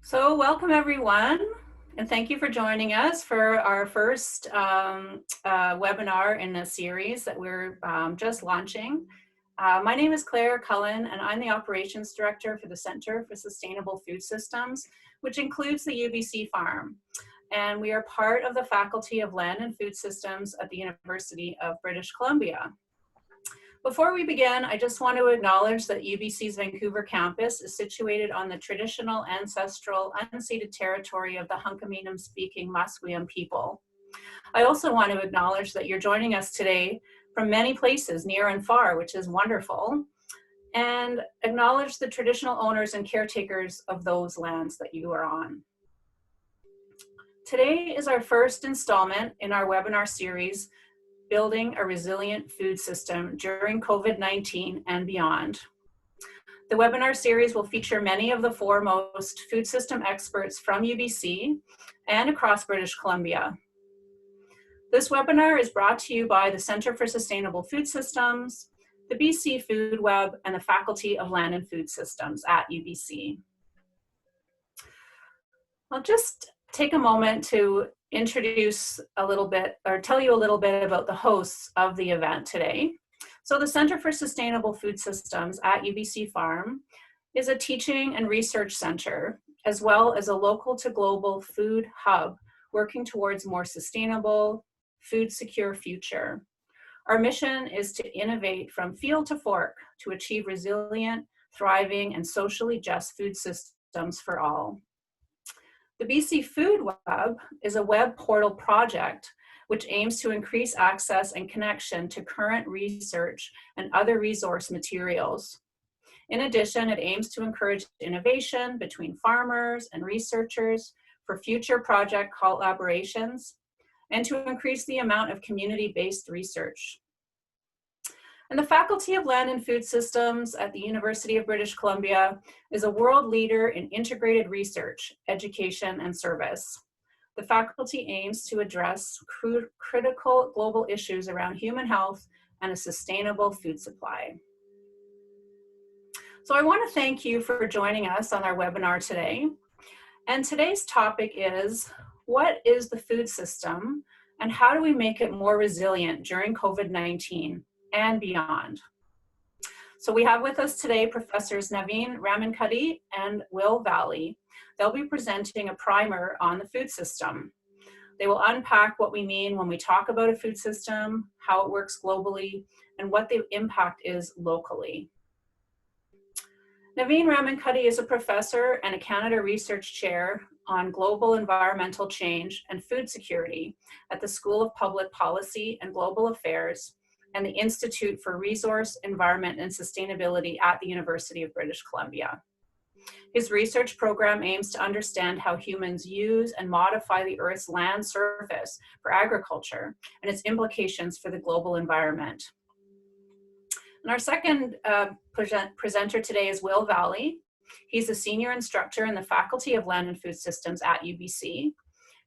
So welcome everyone, and thank you for joining us for our first webinar in a series that we're just launching. My name is Claire Cullen, and I'm the Operations Director for the Center for Sustainable Food Systems, which includes the UBC Farm. And we are part of the Faculty of Land and Food Systems at the University of British Columbia. Before we begin, I just want to acknowledge that UBC's Vancouver campus is situated on the traditional, ancestral, unceded territory of the Hunkaminam-speaking Musqueam people. I also want to acknowledge that you're joining us today from many places, near and far, which is wonderful, and acknowledge the traditional owners and caretakers of those lands that you are on. Today is our first installment in our webinar series, Building a Resilient Food System During COVID-19 and Beyond. The webinar series will feature many of the foremost food system experts from UBC and across British Columbia. This webinar is brought to you by the Center for Sustainable Food Systems, the BC Food Web, and the Faculty of Land and Food Systems at UBC. I'll just take a moment to introduce a little bit, or tell you a little bit about the hosts of the event today. So the Center for Sustainable Food Systems at UBC Farm is a teaching and research center, as well as a local to global food hub working towards more sustainable, food secure future. Our mission is to innovate from field to fork to achieve resilient, thriving, and socially just food systems for all. The BC Food Web is a web portal project which aims to increase access and connection to current research and other resource materials. In addition, it aims to encourage innovation between farmers and researchers for future project collaborations and to increase the amount of community-based research. And the Faculty of Land and Food Systems at the University of British Columbia is a world leader in integrated research, education, and service. The faculty aims to address critical global issues around human health and a sustainable food supply. So I want to thank you for joining us on our webinar today. And today's topic is, what is the food system and how do we make it more resilient during COVID-19? And beyond. So we have with us today Professors Navin Ramankutty and Will Valley. They'll be presenting a primer on the food system. They will unpack what we mean when we talk about a food system, how it works globally, and what the impact is locally. Navin Ramankutty is a professor and a Canada Research Chair on Global Environmental Change and Food Security at the School of Public Policy and Global Affairs and the Institute for Resource, Environment, and Sustainability at the University of British Columbia. His research program aims to understand how humans use and modify the Earth's land surface for agriculture and its implications for the global environment. And our second presenter today is Will Valley. He's a senior instructor in the Faculty of Land and Food Systems at UBC.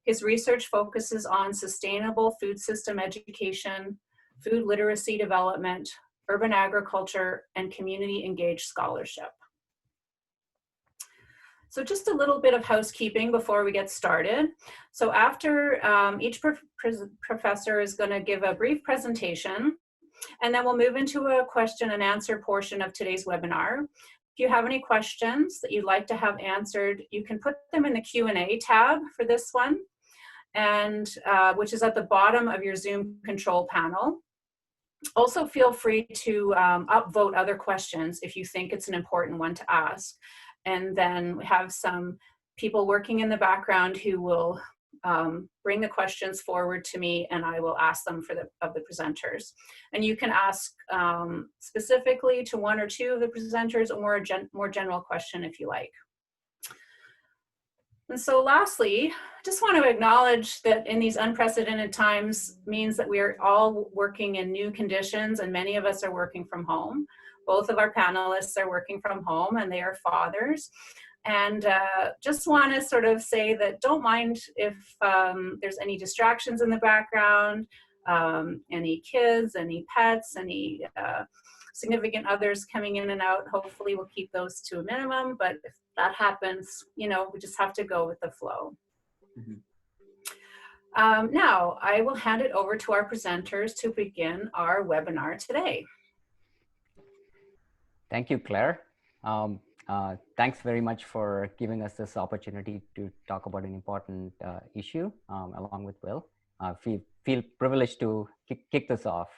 His research focuses on sustainable food system education, food literacy development, urban agriculture, and community engaged scholarship. So just a little bit of housekeeping before we get started. So after each professor is going to give a brief presentation, and then we'll move into a question and answer portion of today's webinar. If you have any questions that you'd like to have answered, you can put them in the Q&A tab for this one, and which is at the bottom of your Zoom control panel. Also feel free to upvote other questions if you think it's an important one to ask. And then we have some people working in the background who will bring the questions forward to me, and I will ask them of the presenters. And you can ask specifically to one or two of the presenters or a more general question if you like. And so lastly, I just want to acknowledge that in these unprecedented times means that we are all working in new conditions, and many of us are working from home. Both of our panelists are working from home, and they are fathers. And just want to sort of say that don't mind if there's any distractions in the background, any kids, any pets, any significant others coming in and out. Hopefully we'll keep those to a minimum, but if that happens, you know, we just have to go with the flow. Mhm. Now, I will hand it over to our presenters to begin our webinar today. Thank you, Claire. Thanks very much for giving us this opportunity to talk about an important issue along with Will. Feel privileged to kick this off.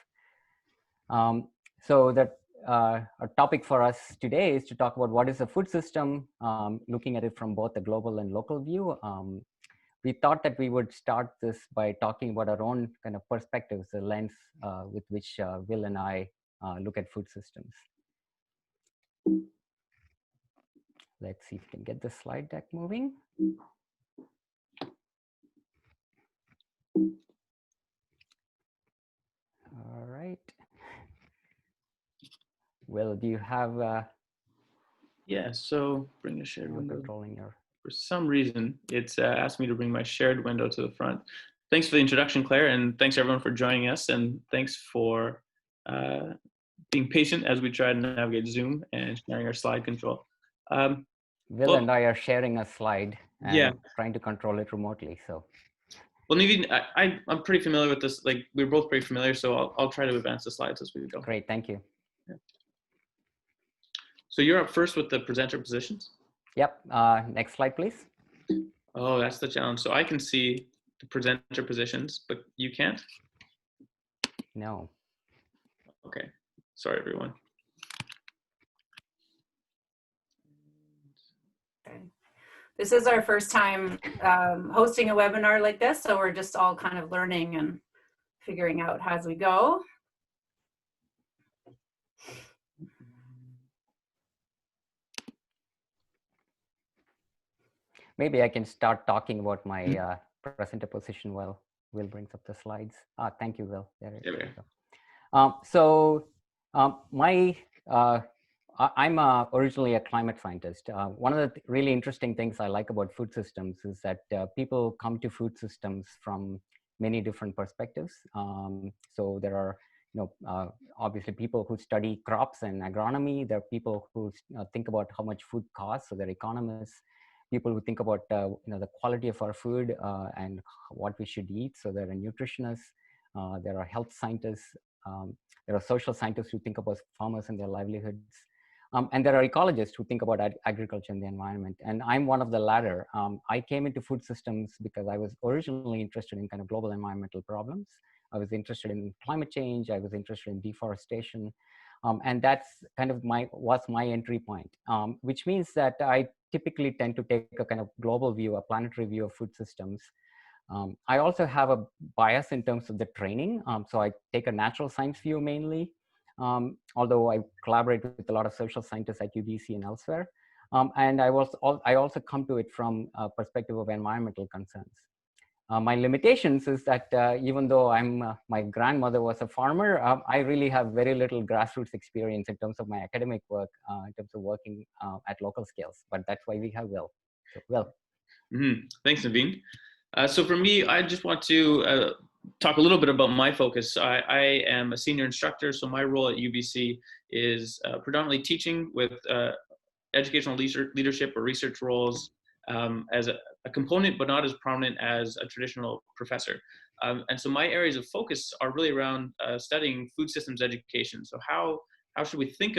So that our topic for us today is to talk about what is a food system, looking at it from both a global and local view. We thought that we would start this by talking about our own kind of perspectives, the lens with which Will and I look at food systems. Let's see if we can get the slide deck moving. All right. Will, do you have? Yeah. So bring a shared window. Controlling your. For some reason, it's asked me to bring my shared window to the front. Thanks for the introduction, Claire, and thanks everyone for joining us, and thanks for being patient as we try to navigate Zoom and sharing our slide control. Will and I are sharing a slide and yeah, trying to control it remotely. So. Well, Navin, I'm pretty familiar with this. Like, we're both pretty familiar, so I'll try to advance the slides as we go. Great, thank you. Yeah. So you're up first with the presenter positions? Yep, next slide, please. Oh, that's the challenge. So I can see the presenter positions, but you can't? No. Okay, sorry, everyone. Okay. This is our first time hosting a webinar like this, so we're just all kind of learning and figuring out as we go. Maybe I can start talking about my presenter position while Will brings up the slides. Thank you, Will. There we go. I'm originally a climate scientist. One of the really interesting things I like about food systems is that people come to food systems from many different perspectives. So there are, obviously people who study crops and agronomy. There are people who think about how much food costs, so they're economists. People who think about the quality of our food and what we should eat, so they're nutritionists. There are health scientists. There are social scientists who think about farmers and their livelihoods. And there are ecologists who think about agriculture and the environment. And I'm one of the latter. I came into food systems because I was originally interested in kind of global environmental problems. I was interested in climate change. I was interested in deforestation. And that's kind of was my entry point, which means that I typically tend to take a kind of global view, a planetary view of food systems. I also have a bias in terms of the training. So I take a natural science view mainly, although I collaborate with a lot of social scientists at UBC and elsewhere. And I also come to it from a perspective of environmental concerns. My limitations is that even though my grandmother was a farmer, I really have very little grassroots experience in terms of my academic work, in terms of working at local scales. But that's why we have Will. So, Will. Mm-hmm. Thanks, Navin. So for me, I just want to talk a little bit about my focus. I am a senior instructor, so my role at UBC is predominantly teaching with educational leadership or research roles as a component, but not as prominent as a traditional professor. And so my areas of focus are really around studying food systems education. So how should we thinking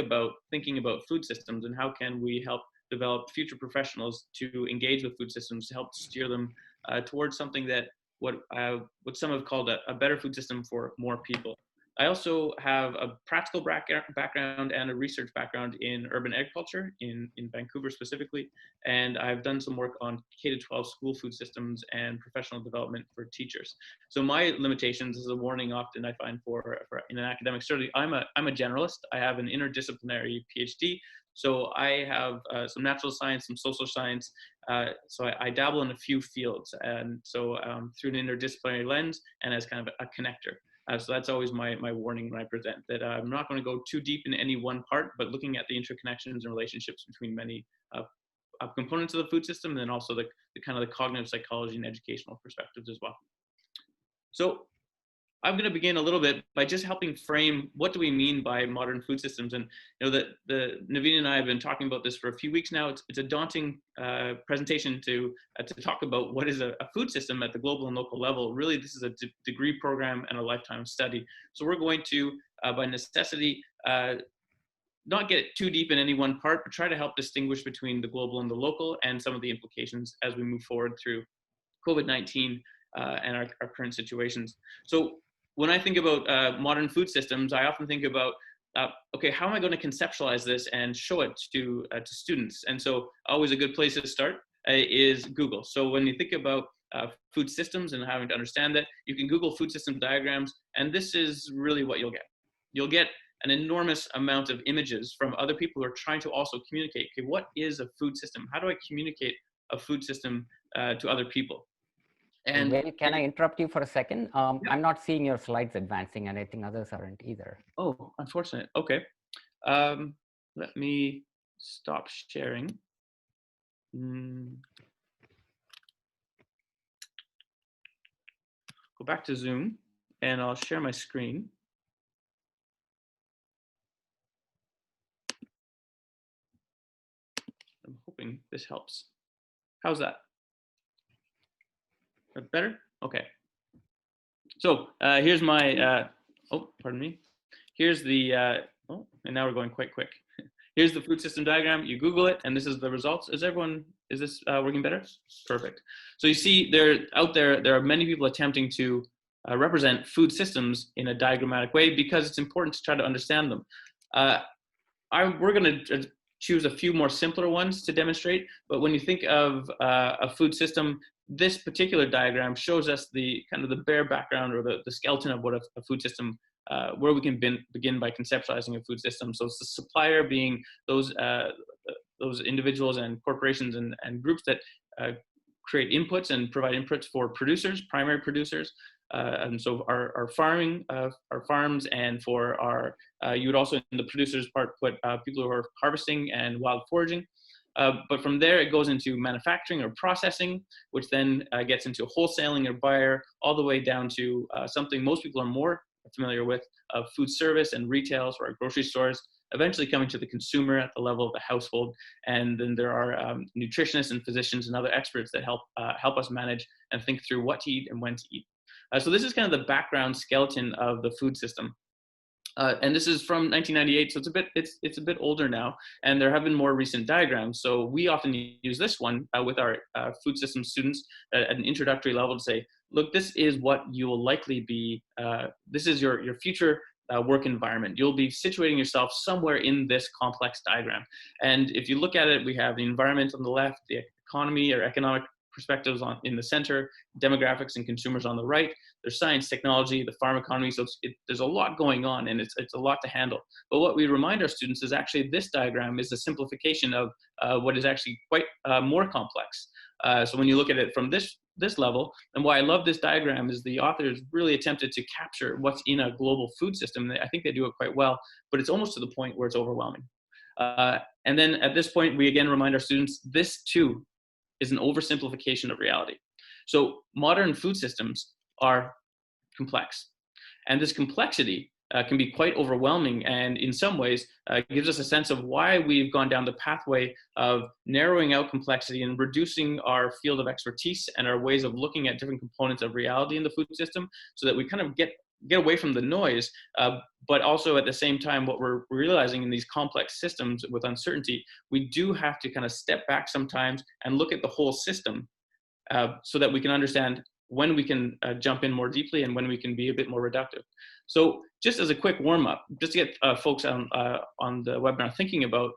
about food systems, and how can we help develop future professionals to engage with food systems to help steer them towards something that what some have called a better food system for more people. I also have a practical background and a research background in urban agriculture in Vancouver specifically, and I've done some work on K-12 school food systems and professional development for teachers. So my limitations is a warning often I find for in an academic study. I'm a generalist. I have an interdisciplinary PhD, so I have some natural science, some social science. So I dabble in a few fields, and so through an interdisciplinary lens and as kind of a connector. So that's always my warning when I present, that I'm not going to go too deep in any one part, but looking at the interconnections and relationships between many components of the food system, and then also the kind of the cognitive psychology and educational perspectives as well. So I'm going to begin a little bit by just helping frame what do we mean by modern food systems. And Navin and I have been talking about this for a few weeks now. It's a daunting presentation to talk about what is a food system at the global and local level. Really, this is a degree program and a lifetime study. So we're going to, by necessity, not get too deep in any one part, but try to help distinguish between the global and the local and some of the implications as we move forward through COVID-19 and our current situations. So when I think about modern food systems, I often think about, okay, how am I going to conceptualize this and show it to students? And so always a good place to start is Google. So when you think about food systems and having to understand that, you can Google food system diagrams, and this is really what you'll get. You'll get an enormous amount of images from other people who are trying to also communicate, okay, what is a food system? How do I communicate a food system to other people? And Well, can I interrupt you for a second? Yeah. I'm not seeing your slides advancing, and I think others aren't either. Oh, unfortunate. Okay. Let me stop sharing. Go back to Zoom, and I'll share my screen. I'm hoping this helps. How's that? Better? Okay. So here's my, oh, pardon me. Here's the, oh, and now we're going quite quick. Here's the food system diagram. You Google it, and this is the results. Is this working better? Perfect. So you see there are many people attempting to represent food systems in a diagrammatic way because it's important to try to understand them. We're going to choose a few more simpler ones to demonstrate, but when you think of a food system, this particular diagram shows us the kind of the bare background or the skeleton of what a food system, where we can begin by conceptualizing a food system. So it's the supplier being those individuals and corporations and groups that create inputs and provide inputs for producers, primary producers. And so our farming, our farms, and for our, you would also in the producers part put people who are harvesting and wild foraging. But from there, it goes into manufacturing or processing, which then gets into wholesaling or buyer, all the way down to something most people are more familiar with, food service and retail, or grocery stores, eventually coming to the consumer at the level of the household. And then there are nutritionists and physicians and other experts that help us manage and think through what to eat and when to eat. So this is kind of the background skeleton of the food system. And this is from 1998, so it's a bit older now, and there have been more recent diagrams. So we often use this one with our food system students at an introductory level to say, look, this is what you will likely be, this is your future work environment. You'll be situating yourself somewhere in this complex diagram. And if you look at it, we have the environment on the left, the economy or economic perspectives in the center, demographics and consumers on the right. There's science, technology, the farm economy. So there's a lot going on, and it's a lot to handle. But what we remind our students is actually this diagram is a simplification of what is actually quite more complex. So when you look at it from this level, and why I love this diagram is the authors really attempted to capture what's in a global food system. I think they do it quite well, but it's almost to the point where it's overwhelming. And then at this point, we again remind our students, this too is an oversimplification of reality. So modern food systems are complex. And this complexity can be quite overwhelming, and in some ways gives us a sense of why we've gone down the pathway of narrowing out complexity and reducing our field of expertise and our ways of looking at different components of reality in the food system, so that we kind of get away from the noise, but also at the same time, what we're realizing in these complex systems with uncertainty, we do have to kind of step back sometimes and look at the whole system so that we can understand when we can jump in more deeply and when we can be a bit more reductive. So just as a quick warm up, just to get folks on the webinar thinking about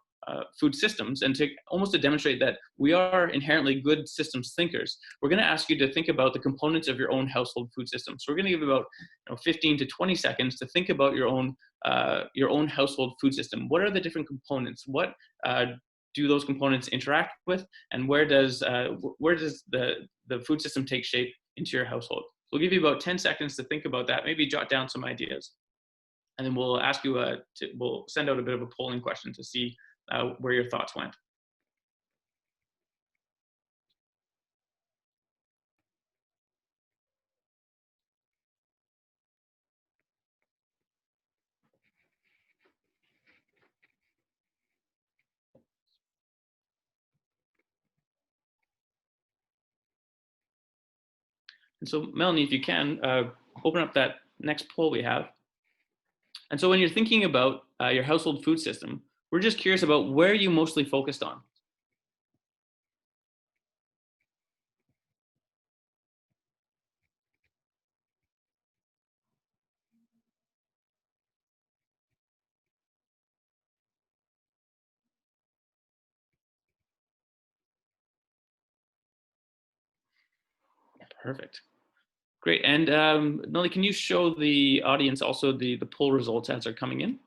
food systems, and to almost to demonstrate that we are inherently good systems thinkers, we're going to ask you to think about the components of your own household food system. So we're going to give about 15 to 20 seconds to think about your own household food system. What are the different components? What do those components interact with, and where does the food system take shape into your household? We'll give you about 10 seconds to think about that, maybe jot down some ideas, and then we'll ask you we'll send out a bit of a polling question to see where your thoughts went. And so Melanie, if you can, open up that next poll we have. And so when you're thinking about your household food system, we're just curious about where you mostly focused on. Perfect. Great. And Melanie, can you show the audience also the poll results as they're coming in?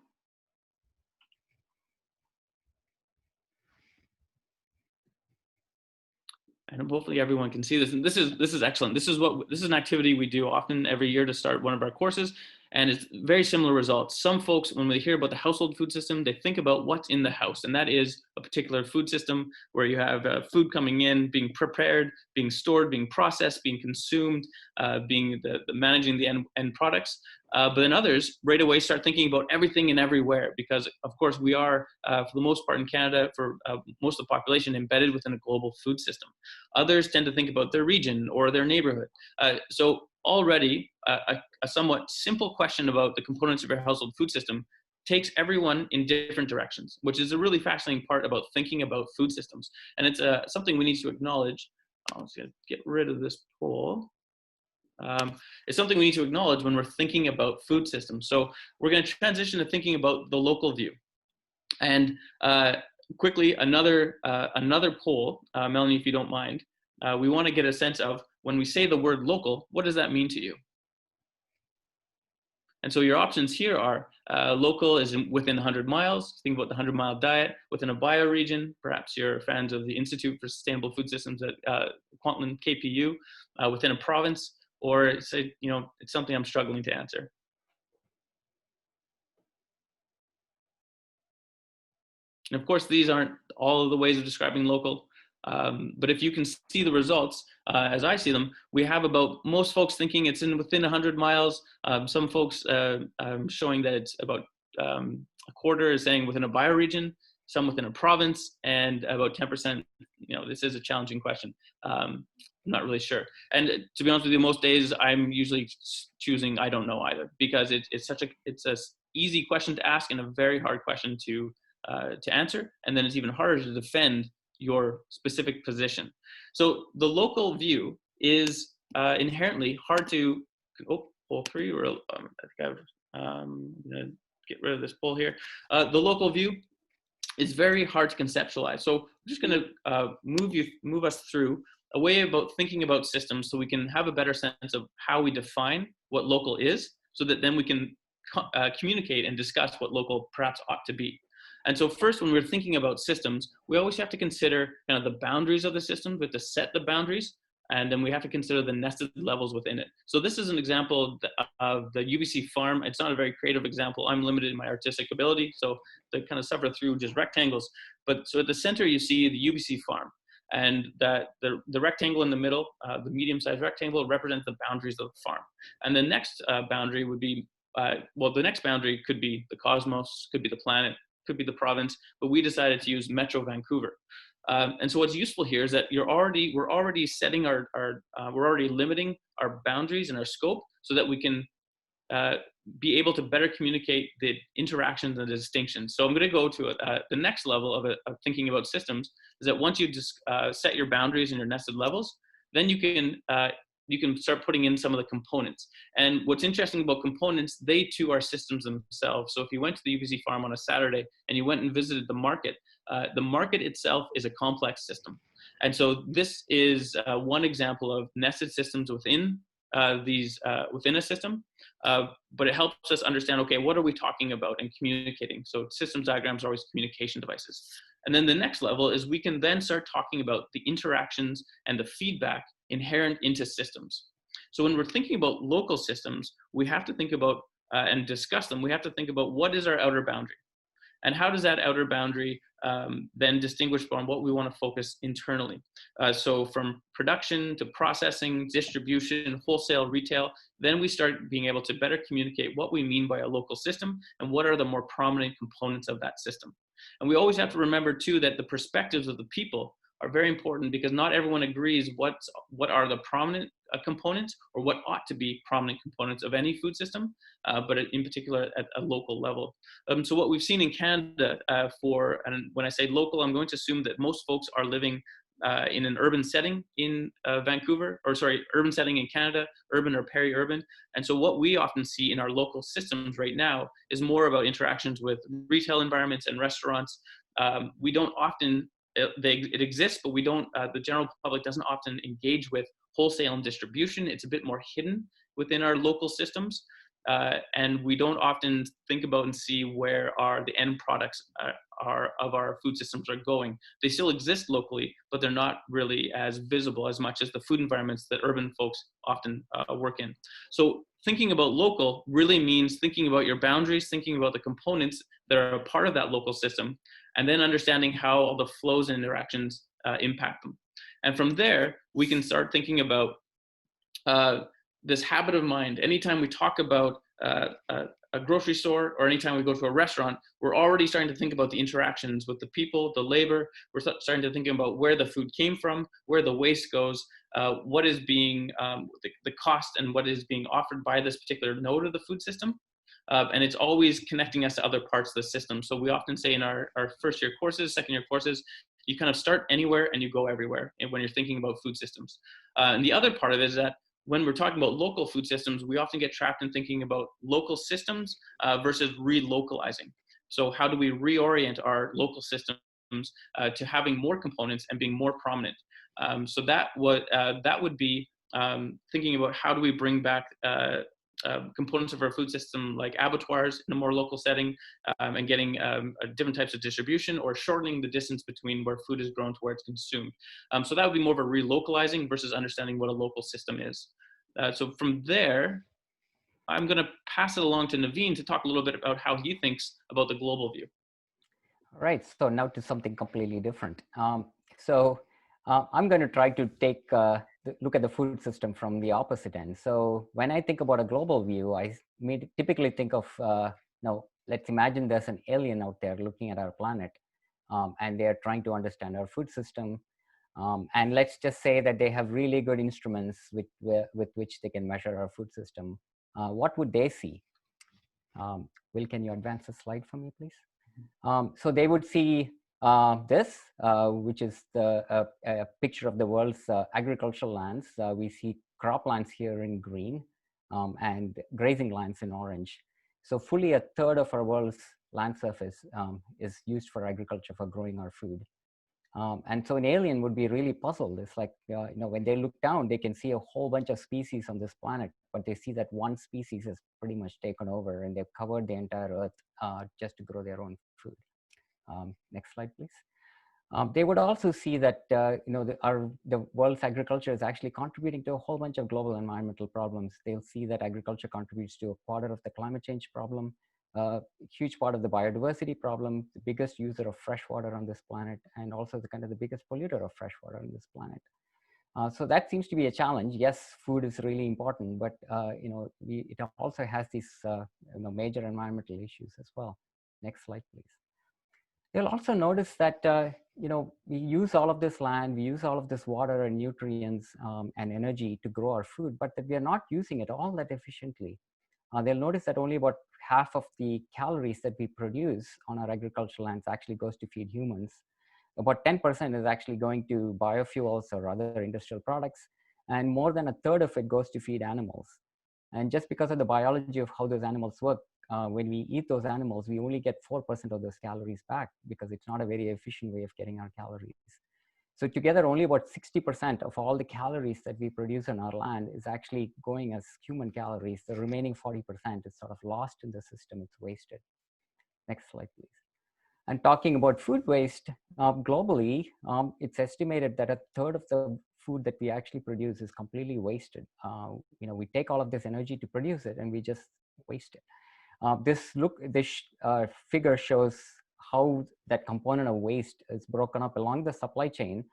And hopefully everyone can see this. And this is excellent. This is an activity we do often every year to start one of our courses, and it's very similar results. Some folks, when they hear about the household food system, they think about what's in the house, and that is a particular food system where you have food coming in, being prepared, being stored, being processed, being consumed, being the managing the end products. But then others right away start thinking about everything and everywhere, because of course we are, for the most part in Canada, for most of the population, embedded within a global food system. Others tend to think about their region or their neighborhood. So already a somewhat simple question about the components of your household food system takes everyone in different directions, which is a really fascinating part about thinking about food systems. And it's something we need to acknowledge. I'm just gonna get rid of this poll. It's something we need to acknowledge when we're thinking about food systems. So we're going to transition to thinking about the local view. And quickly, another poll, Melanie, if you don't mind. We want to get a sense of, when we say the word local, what does that mean to you? And so your options here are local is within 100 miles. Think about the 100-mile diet. Within a bioregion, perhaps you're fans of the Institute for Sustainable Food Systems at Kwantlen KPU. Within a province, or say, it's something I'm struggling to answer. And of course, these aren't all of the ways of describing local, but if you can see the results, as I see them, we have about most folks thinking it's within 100 miles. Some folks showing that it's about a quarter is saying within a bioregion, some within a province, and about 10%, this is a challenging question. I'm not really sure. And to be honest with you, most days I'm usually choosing I don't know either, because it's a easy question to ask and a very hard question to answer. And then it's even harder to defend your specific position. So the local view is inherently hard to, poll 3, or I think I'm gonna get rid of this poll here. The local view is very hard to conceptualize. So I'm just gonna move us through a way about thinking about systems so we can have a better sense of how we define what local is, so that then we can communicate and discuss what local perhaps ought to be. And so first, when we're thinking about systems, we always have to consider kind of the boundaries of the system. We have to set the boundaries, and then we have to consider the nested levels within it. So this is an example of the UBC farm. It's not a very creative example. I'm limited in my artistic ability, so to kind of suffer through just rectangles. But so at the center, you see the UBC farm. And that the rectangle in the middle, the medium-sized rectangle, represents the boundaries of the farm. And the next boundary would be, the next boundary could be the cosmos, could be the planet, could be the province, but we decided to use Metro Vancouver. And so what's useful here is that we're already setting we're already limiting our boundaries and our scope, so that we can be able to better communicate the interactions and the distinctions. So I'm going to go to the next level of thinking about systems, is that once you just set your boundaries and your nested levels, then you can start putting in some of the components. And what's interesting about components, they too are systems themselves. So if you went to the UBC farm on a Saturday and you went and visited the market itself is a complex system. And so this is one example of nested systems within within a system, but it helps us understand, okay, what are we talking about and communicating? So systems diagrams are always communication devices. And then the next level is we can then start talking about the interactions and the feedback inherent into systems. So when we're thinking about local systems, we have to think about and discuss them. We have to think about what is our outer boundary, and how does that outer boundary then distinguish from what we want to focus internally. So from production to processing, distribution, wholesale, retail, then we start being able to better communicate what we mean by a local system and what are the more prominent components of that system. And we always have to remember too that the perspectives of the people are very important because not everyone agrees what are the prominent components or what ought to be prominent components of any food system, but in particular at a local level. So what we've seen in Canada and when I say local, I'm going to assume that most folks are living in an urban setting in urban setting in Canada, urban or peri-urban. And so what we often see in our local systems right now is more about interactions with retail environments and restaurants. We don't often, it exists, but we don't, the general public doesn't often engage with wholesale and distribution. It's a bit more hidden within our local systems. And we don't often think about and see where the end products of our food systems are going. They still exist locally, but they're not really as visible as much as the food environments that urban folks often work in. So thinking about local really means thinking about your boundaries, thinking about the components that are a part of that local system, and then understanding how all the flows and interactions impact them. And from there, we can start thinking about this habit of mind. Anytime we talk about a grocery store or anytime we go to a restaurant, we're already starting to think about the interactions with the people, the labor. We're starting to think about where the food came from, where the waste goes, what is being, the cost and what is being offered by this particular node of the food system. And it's always connecting us to other parts of the system. So we often say in our first year courses, second year courses, you kind of start anywhere and you go everywhere when you're thinking about food systems. And the other part of it is that when we're talking about local food systems, we often get trapped in thinking about local systems versus relocalizing. So how do we reorient our local systems to having more components and being more prominent? So that would be thinking about how do we bring back components of our food system like abattoirs in a more local setting, and getting different types of distribution or shortening the distance between where food is grown to where it's consumed. So that would be more of a relocalizing versus understanding what a local system is. So from there, I'm going to pass it along to Navin to talk a little bit about how he thinks about the global view. All right, so now to something completely different. I'm going to try to take look at the food system from the opposite end. So when I think about a global view, I typically think of, let's imagine there's an alien out there looking at our planet, and they're trying to understand our food system. And let's just say that they have really good instruments with which they can measure our food system. What would they see? Will, can you advance the slide for me, please? So they would see this, which is a picture of the world's agricultural lands. We see croplands here in green and grazing lands in orange. So fully a third of our world's land surface is used for agriculture, for growing our food. And so an alien would be really puzzled. It's like, when they look down, they can see a whole bunch of species on this planet, but they see that one species has pretty much taken over and they've covered the entire earth just to grow their own food. Next slide, please. They would also see that the world's agriculture is actually contributing to a whole bunch of global environmental problems. They'll see that agriculture contributes to a quarter of the climate change problem, a huge part of the biodiversity problem, the biggest user of fresh water on this planet, and also the biggest polluter of fresh water on this planet. So that seems to be a challenge. Yes, food is really important, but it also has these major environmental issues as well. Next slide, please. You'll also notice that we use all of this land, we use all of this water and nutrients and energy to grow our food, but that we are not using it all that efficiently. They'll notice that only about half of the calories that we produce on our agricultural lands actually goes to feed humans. About 10% is actually going to biofuels or other industrial products, and more than a third of it goes to feed animals. And just because of the biology of how those animals work, when we eat those animals, we only get 4% of those calories back because it's not a very efficient way of getting our calories. So together, only about 60% of all the calories that we produce on our land is actually going as human calories. The remaining 40% is sort of lost in the system, it's wasted. Next slide, please. And talking about food waste, globally, it's estimated that a third of the food that we actually produce is completely wasted. We take all of this energy to produce it and we just waste it. This figure shows how that component of waste is broken up along the supply chain.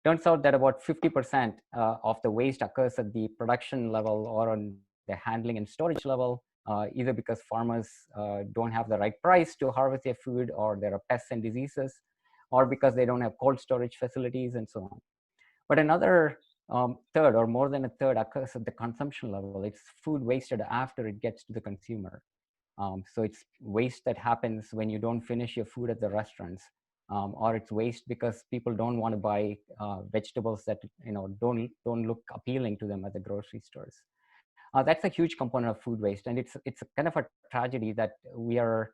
Turns out that about 50% of the waste occurs at the production level or on the handling and storage level, either because farmers don't have the right price to harvest their food, or there are pests and diseases, or because they don't have cold storage facilities and so on. But another third, or more than a third, occurs at the consumption level. It's food wasted after it gets to the consumer. So it's waste that happens when you don't finish your food at the restaurants, or it's waste because people don't want to buy vegetables that don't look appealing to them at the grocery stores. That's a huge component of food waste, and it's a kind of a tragedy that we are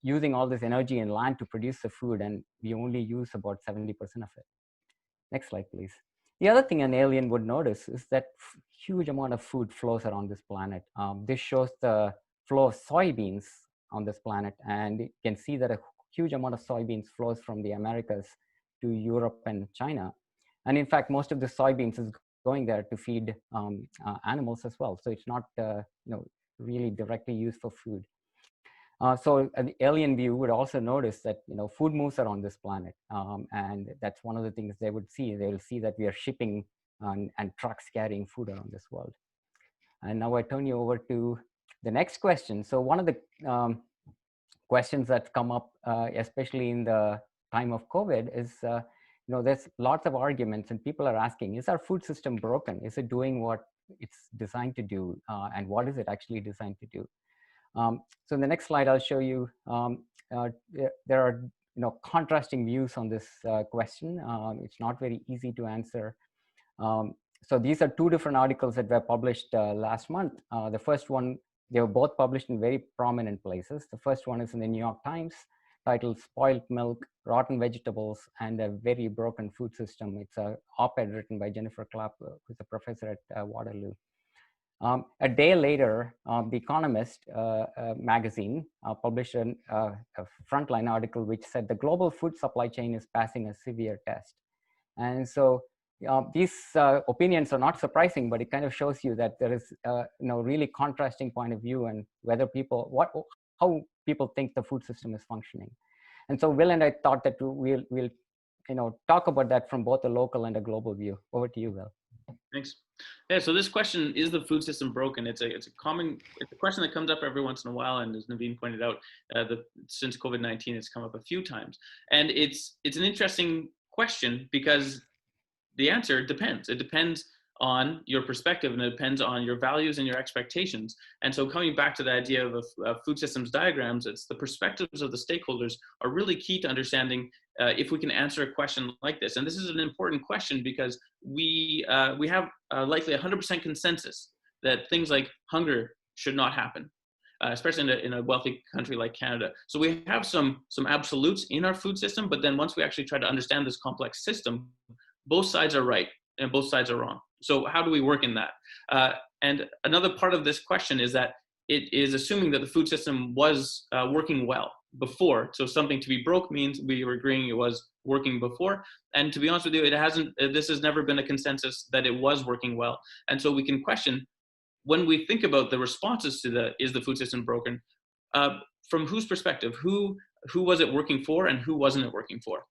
using all this energy and land to produce the food, and we only use about 70% of it. Next slide, please. The other thing an alien would notice is that huge amount of food flows around this planet. This shows the flow of soybeans on this planet, and you can see that a huge amount of soybeans flows from the Americas to Europe and China. And in fact, most of the soybeans is going there to feed animals as well. So it's not really directly used for food. So an alien view would also notice that food moves around this planet, and that's one of the things they would see. They will see that we are shipping and trucks carrying food around this world. And now I turn you over to the next question. So one of the questions that come up, especially in the time of COVID, is there's lots of arguments, and people are asking: is our food system broken? Is it doing what it's designed to do, and what is it actually designed to do? So in the next slide, I'll show you, there are contrasting views on this question. It's not very easy to answer. So these are two different articles that were published last month. The first one, they were both published in very prominent places. The first one is in the New York Times, titled "Spoiled Milk, Rotten Vegetables, and a Very Broken Food System." It's an op-ed written by Jennifer Clapp, who's a professor at Waterloo. A day later, The Economist magazine published a frontline article which said the global food supply chain is passing a severe test. And so these opinions are not surprising, but it kind of shows you that there is really contrasting point of view, and whether how people think the food system is functioning. And so Will and I thought that we'll talk about that from both a local and a global view. Over to you, Will. Thanks. Yeah, so this question, is the food system broken? It's a question that comes up every once in a while, and as Navin pointed out, since COVID-19, it's come up a few times. And it's an interesting question because the answer depends. It depends on your perspective, and it depends on your values and your expectations. And so coming back to the idea of food systems diagrams, it's the perspectives of the stakeholders are really key to understanding if we can answer a question like this. And this is an important question because we have likely 100% consensus that things like hunger should not happen, especially in a wealthy country like Canada. So we have some absolutes in our food system, but then once we actually try to understand this complex system, both sides are right and both sides are wrong. So how do we work in that? And another part of this question is that it is assuming that the food system was working well before. So something to be broke means we were agreeing it was working before. And to be honest with you, this has never been a consensus that it was working well. And so we can question, when we think about the responses to is the food system broken, from whose perspective? Who was it working for and who wasn't it working for?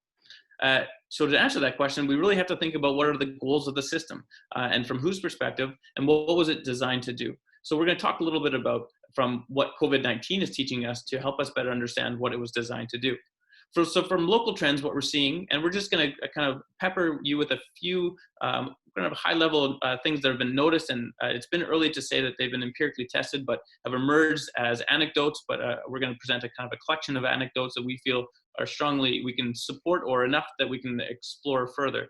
So to answer that question, we really have to think about what are the goals of the system, and from whose perspective, and what was it designed to do. So we're going to talk a little bit about from what COVID-19 is teaching us to help us better understand what it was designed to do. So from local trends, what we're seeing, and we're just going to kind of pepper you with a few kind of high-level things that have been noticed, and it's been early to say that they've been empirically tested, but have emerged as anecdotes. But we're going to present a kind of a collection of anecdotes that we feel are strongly we can support, or enough that we can explore further.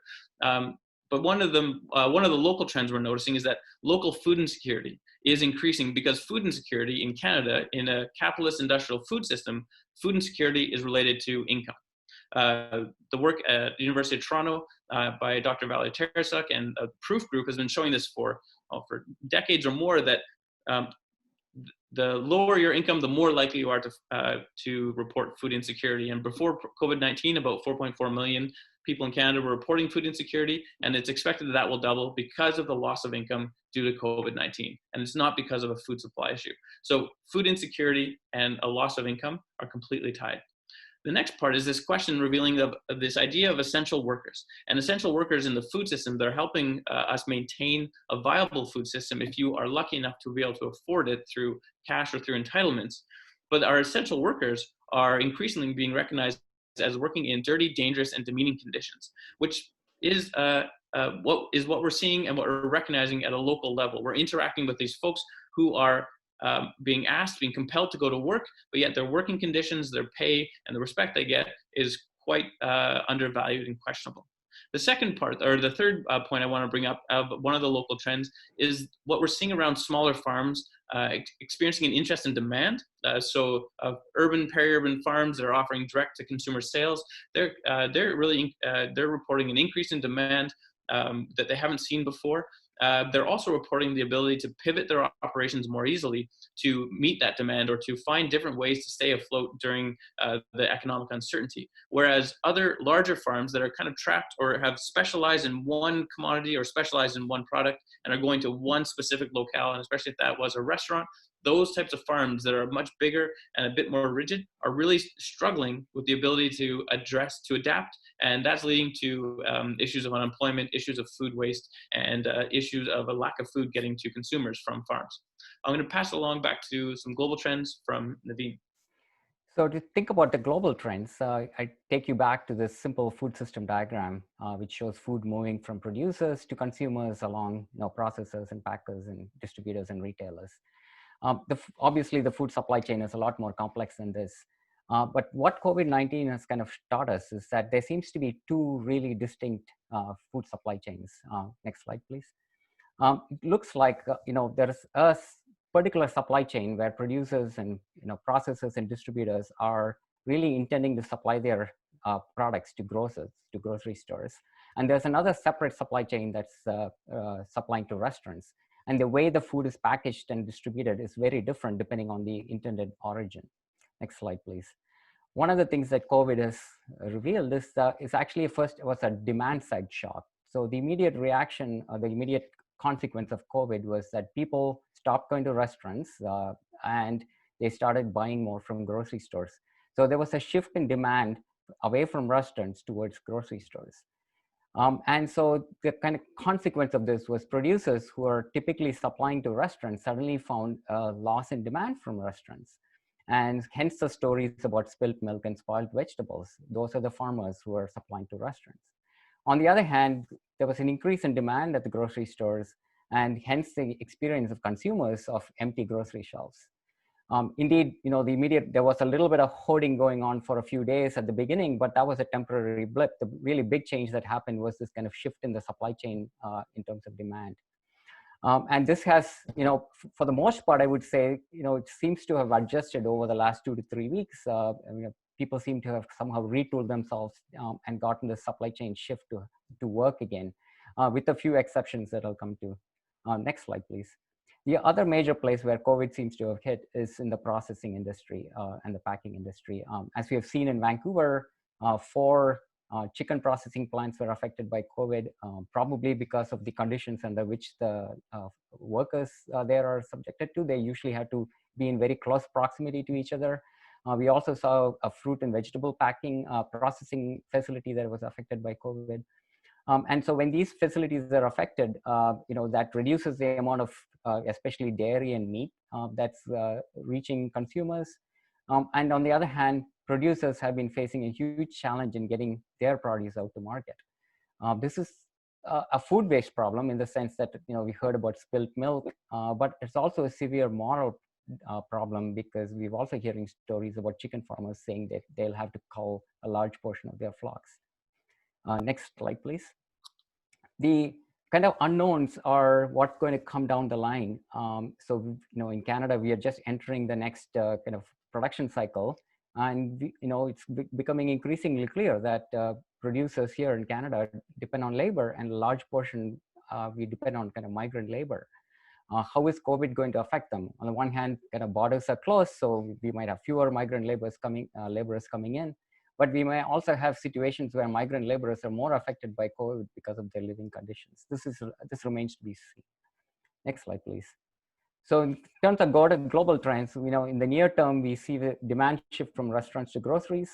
But one of the local trends we're noticing is that local food insecurity is increasing because food insecurity in Canada, in a capitalist industrial food system, food insecurity is related to income. The work at the University of Toronto by Dr. Valerie Tarasuk and a proof group has been showing this for decades or more, that the lower your income, the more likely you are to report food insecurity. And before COVID-19, about 4.4 million people in Canada were reporting food insecurity, and it's expected that will double because of the loss of income due to COVID-19. And it's not because of a food supply issue. So food insecurity and a loss of income are completely tied. The next part is this question revealing of this idea of essential workers. And essential workers in the food system, they're helping us maintain a viable food system if you are lucky enough to be able to afford it through cash or through entitlements. But our essential workers are increasingly being recognized as working in dirty, dangerous, and demeaning conditions, which is what we're seeing and what we're recognizing at a local level. We're interacting with these folks who are being compelled to go to work, but yet their working conditions, their pay, and the respect they get is quite undervalued and questionable. The second part, or the third point I want to bring up of one of the local trends, is what we're seeing around smaller farms experiencing an interest in demand. Urban, peri-urban farms that are offering direct-to-consumer sales, they're reporting an increase in demand that they haven't seen before. They're also reporting the ability to pivot their operations more easily to meet that demand or to find different ways to stay afloat during the economic uncertainty. Whereas other larger farms that are kind of trapped or have specialized in one commodity or specialized in one product and are going to one specific locale, and especially if that was a restaurant, those types of farms that are much bigger and a bit more rigid are really struggling with the ability to adapt, and that's leading to issues of unemployment, issues of food waste, and issues of a lack of food getting to consumers from farms. I'm going to pass it along back to some global trends from Navin. So to think about the global trends, I take you back to this simple food system diagram, which shows food moving from producers to consumers along processors and packers and distributors and retailers. Obviously, the food supply chain is a lot more complex than this. But what COVID-19 has kind of taught us is that there seems to be two really distinct food supply chains. Next slide, please. It looks like there's a particular supply chain where producers and processors and distributors are really intending to supply their products to grocery stores. And there's another separate supply chain that's supplying to restaurants. And the way the food is packaged and distributed is very different depending on the intended origin. Next slide, please. One of the things that COVID has revealed is actually first was a demand side shock. So the immediate reaction, or the immediate consequence of COVID was that people stopped going to restaurants and they started buying more from grocery stores. So there was a shift in demand away from restaurants towards grocery stores. And so the kind of consequence of this was producers who are typically supplying to restaurants suddenly found a loss in demand from restaurants. And hence the stories about spilt milk and spoiled vegetables. Those are the farmers who are supplying to restaurants. On the other hand, there was an increase in demand at the grocery stores, and hence the experience of consumers of empty grocery shelves. Indeed, there was a little bit of hoarding going on for a few days at the beginning, but that was a temporary blip. The really big change that happened was this kind of shift in the supply chain in terms of demand. And this has, for the most part, I would say, it seems to have adjusted over the last 2 to 3 weeks. People seem to have somehow retooled themselves and gotten the supply chain shift to work again, with a few exceptions that I'll come to. Next slide, please. The other major place where COVID seems to have hit is in the processing industry and the packing industry. As we have seen in Vancouver, 4 chicken processing plants were affected by COVID, probably because of the conditions under which the workers there are subjected to. They usually had to be in very close proximity to each other. We also saw a fruit and vegetable packing processing facility that was affected by COVID. And so when these facilities are affected, that reduces the amount of especially dairy and meat that's reaching consumers. And on the other hand, producers have been facing a huge challenge in getting their produce out to market. This is a food waste problem in the sense that we heard about spilt milk, but it's also a severe moral problem, because we've also hearing stories about chicken farmers saying that they'll have to cull a large portion of their flocks. Next slide, please. The kind of unknowns are what's going to come down the line. So, in Canada, we are just entering the next kind of production cycle. And, it's becoming increasingly clear that producers here in Canada depend on labor, and a large portion we depend on kind of migrant labor. How is COVID going to affect them? On the one hand, kind of borders are closed, so we might have fewer migrant laborers coming in. But we may also have situations where migrant laborers are more affected by COVID because of their living conditions. This remains to be seen. Next slide, please. So in terms of global trends, in the near term, we see the demand shift from restaurants to groceries.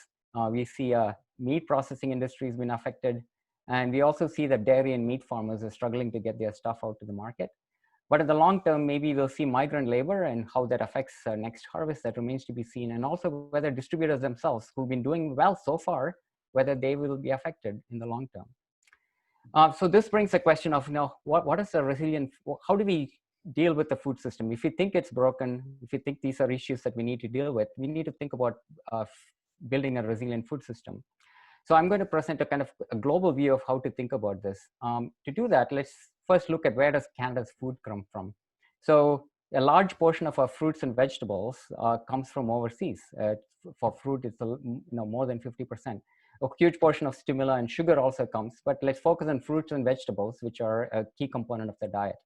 We see meat processing industry has been affected. And we also see that dairy and meat farmers are struggling to get their stuff out to the market. But in the long term, maybe we'll see migrant labor and how that affects next harvest. That remains to be seen. And also whether distributors themselves, who've been doing well so far, whether they will be affected in the long term. So this brings a question of, what is a resilient, how do we deal with the food system? If you think it's broken, if you think these are issues that we need to deal with, we need to think about building a resilient food system. So I'm going to present a kind of a global view of how to think about this. To do that, let's first look at where does Canada's food come from. So a large portion of our fruits and vegetables comes from overseas. For fruit, it's more than 50%. A huge portion of stimuli and sugar also comes, but let's focus on fruits and vegetables, which are a key component of the diet.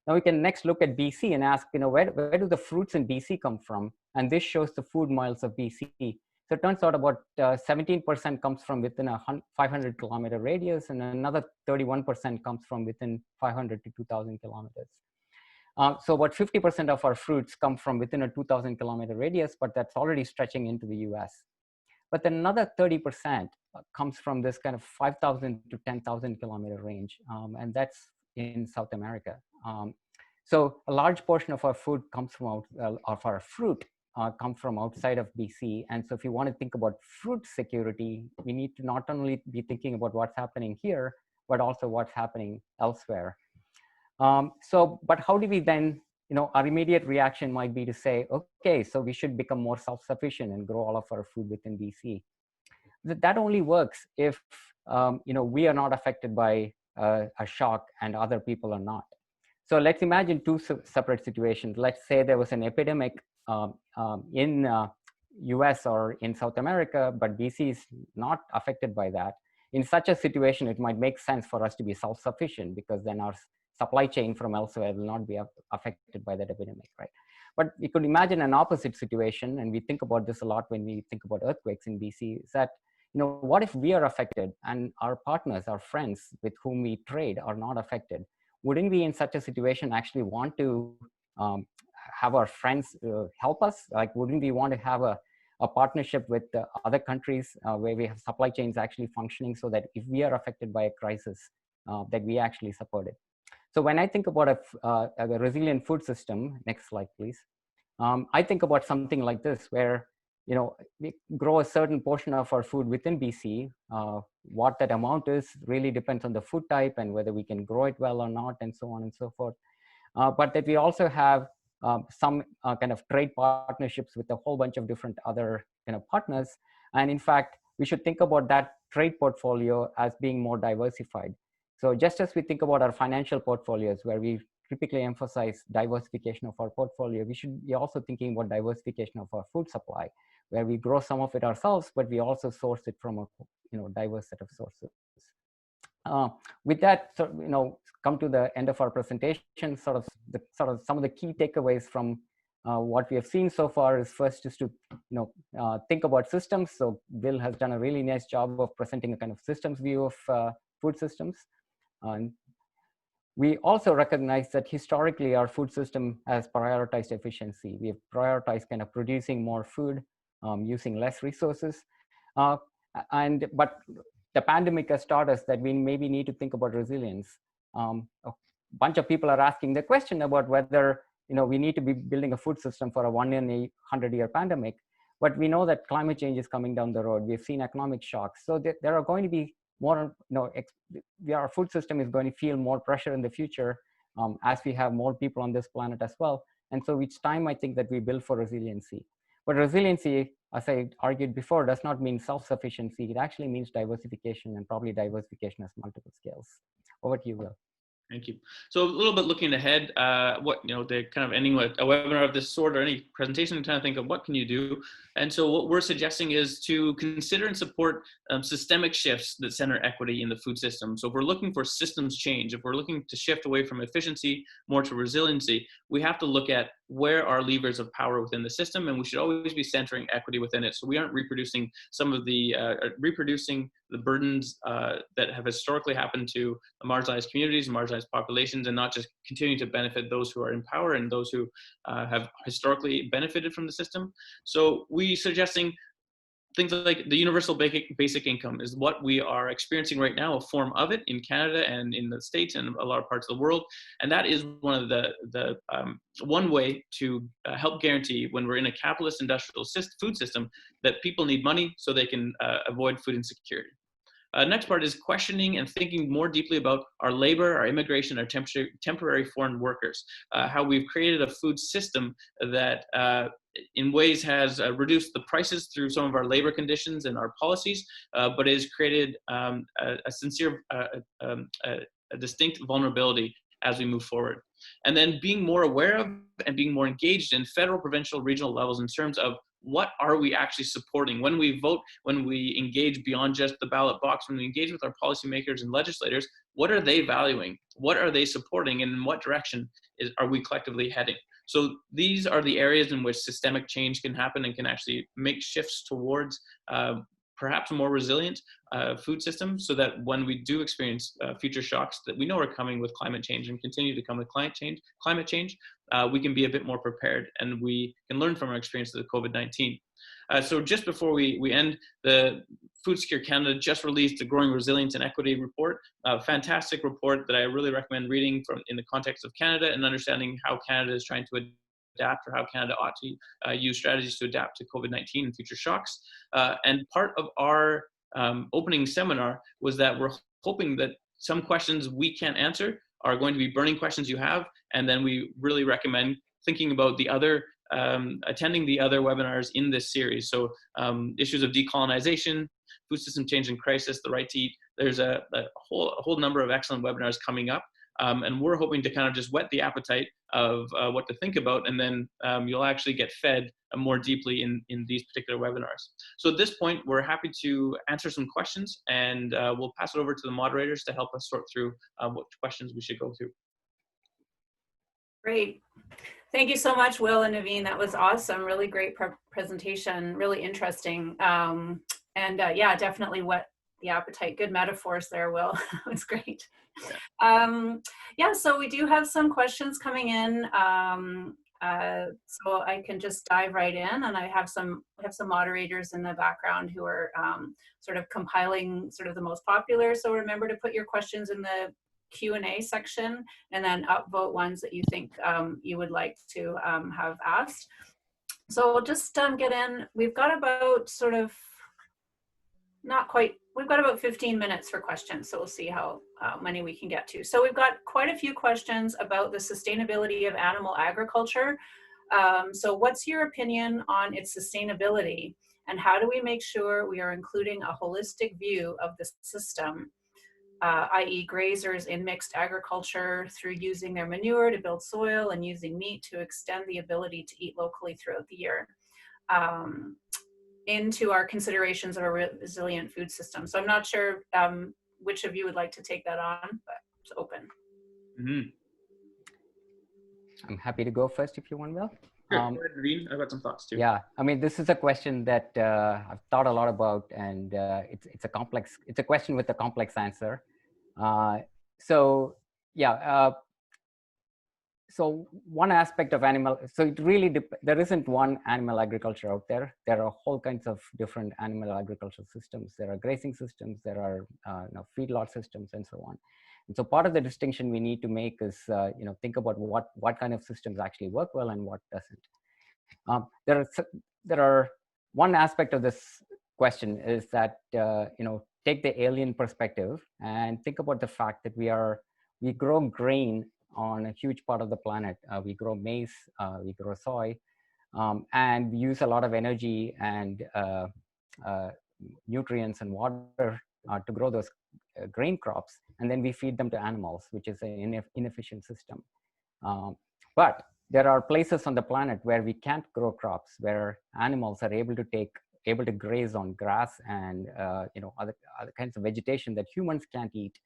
Now we can next look at BC and ask, where do the fruits in BC come from? And this shows the food miles of BC. So it turns out about 17% comes from within a 500 kilometer radius, and another 31% comes from within 500 to 2,000 kilometers. So about 50% of our fruits come from within a 2,000 kilometer radius, but that's already stretching into the US. But then another 30% comes from this kind of 5,000 to 10,000 kilometer range, and that's in South America. So a large portion of our food comes from of our fruit comes from outside of BC. And so if you want to think about fruit security, we need to not only be thinking about what's happening here, but also what's happening elsewhere. But how do we then, our immediate reaction might be to say, okay, so we should become more self-sufficient and grow all of our food within BC. That only works if, we are not affected by a shock and other people are not. So let's imagine two separate situations. Let's say there was an epidemic in US or in South America, but BC is not affected by that. In such a situation, it might make sense for us to be self-sufficient, because then our supply chain from elsewhere will not be affected by that epidemic, right? But we could imagine an opposite situation, and we think about this a lot when we think about earthquakes in BC, is that, what if we are affected and our partners, our friends with whom we trade are not affected? Wouldn't we in such a situation actually want to have our friends help us? Like, wouldn't we want to have a partnership with other countries where we have supply chains actually functioning, so that if we are affected by a crisis, that we actually support it? So when I think about a resilient food system, next slide, please. I think about something like this, where we grow a certain portion of our food within BC. What that amount is really depends on the food type and whether we can grow it well or not, and so on and so forth. But that we also have some kind of trade partnerships with a whole bunch of different other kind of partners. And in fact, we should think about that trade portfolio as being more diversified. So just as we think about our financial portfolios, where we typically emphasize diversification of our portfolio, we should be also thinking about diversification of our food supply, where we grow some of it ourselves, but we also source it from a diverse set of sources. With that, come to the end of our presentation. Sort of some of the key takeaways from what we have seen so far is, first is to think about systems. So Bill has done a really nice job of presenting a kind of systems view of food systems. We also recognize that historically our food system has prioritized efficiency. We have prioritized kind of producing more food, using less resources. But the pandemic has taught us that we maybe need to think about resilience. A bunch of people are asking the question about whether we need to be building a food system for a 1 in a 100-year pandemic. But we know that climate change is coming down the road. We've seen economic shocks. So there are going to be more, our food system is going to feel more pressure in the future as we have more people on this planet as well. And so each time I think that we build for resiliency. But resiliency, as I argued before, does not mean self-sufficiency. It actually means diversification, and probably diversification has multiple scales. Over to you, Will. Thank you. So a little bit looking ahead, the kind of ending with a webinar of this sort or any presentation, kind of think of what can you do. And so what we're suggesting is to consider and support systemic shifts that center equity in the food system. So if we're looking for systems change, if we're looking to shift away from efficiency more to resiliency, we have to look at where are levers of power within the system, and we should always be centering equity within it. So we aren't reproducing some of the the burdens that have historically happened to marginalized communities, marginalized populations, and not just continue to benefit those who are in power and those who have historically benefited from the system. So we suggesting things like the universal basic income is what we are experiencing right now, a form of it in Canada and in the States and a lot of parts of the world. And that is one of one way to help guarantee, when we're in a capitalist industrial food system, that people need money so they can avoid food insecurity. Next part is questioning and thinking more deeply about our labor, our immigration, our temporary foreign workers, how we've created a food system that in ways has reduced the prices through some of our labor conditions and our policies, but has created a distinct vulnerability as we move forward. And then being more aware of and being more engaged in federal, provincial, regional levels in terms of what are we actually supporting when we vote, when we engage beyond just the ballot box, when we engage with our policymakers and legislators. What are they valuing? What are they supporting? And in what direction are we collectively heading? So these are the areas in which systemic change can happen and can actually make shifts towards perhaps a more resilient food system, so that when we do experience future shocks that we know are coming with climate change and continue to come with climate change, we can be a bit more prepared, and we can learn from our experience of the COVID-19. So just before we end, the Food Secure Canada just released a Growing Resilience and Equity report, a fantastic report that I really recommend reading in the context of Canada and understanding how Canada is trying to adapt, or how Canada ought to use strategies to adapt to COVID-19 and future shocks. And part of our opening seminar was that we're hoping that some questions we can't answer are going to be burning questions you have, and then we really recommend thinking about the other, attending the other webinars in this series. So issues of decolonization, food system change and crisis, the right to eat. There's a whole number of excellent webinars coming up. And we're hoping to kind of just whet the appetite of what to think about, and then you'll actually get fed more deeply in these particular webinars. So at this point, we're happy to answer some questions, and we'll pass it over to the moderators to help us sort through what questions we should go through. Great. Thank you so much, Will and Navin. That was awesome. Really great presentation, really interesting. Yeah, definitely whet the appetite. Good metaphors there, Will. It was great. Yeah, so we do have some questions coming in. So I can just dive right in, and I have some moderators in the background who are sort of compiling sort of the most popular. So remember to put your questions in the Q&A section, and then upvote ones that you think you would like to have asked. So we'll just get in. We've got about sort of we've got about 15 minutes for questions, so we'll see how many we can get to. So we've got quite a few questions about the sustainability of animal agriculture. So what's your opinion on its sustainability, and how do we make sure we are including a holistic view of the system, i.e. grazers in mixed agriculture, through using their manure to build soil and using meat to extend the ability to eat locally throughout the year, into our considerations of a resilient food system. So I'm not sure which of you would like to take that on, but it's open. Mm-hmm. I'm happy to go first if you want, Will. Sure. Go ahead, Navin. I've got some thoughts too. Yeah, I mean, this is a question that I've thought a lot about, and it's a question with a complex answer. So one aspect of there isn't one animal agriculture out there. There are whole kinds of different animal agricultural systems. There are grazing systems, there are feedlot systems, and so on. And so part of the distinction we need to make is think about what kind of systems actually work well and what doesn't. There are one aspect of this question is that take the alien perspective and think about the fact that we grow grain on a huge part of the planet. We grow maize, we grow soy, and we use a lot of energy and nutrients and water to grow those grain crops, and then we feed them to animals, which is an inefficient system. But there are places on the planet where we can't grow crops, where animals are able to graze on grass and other kinds of vegetation that humans can't eat.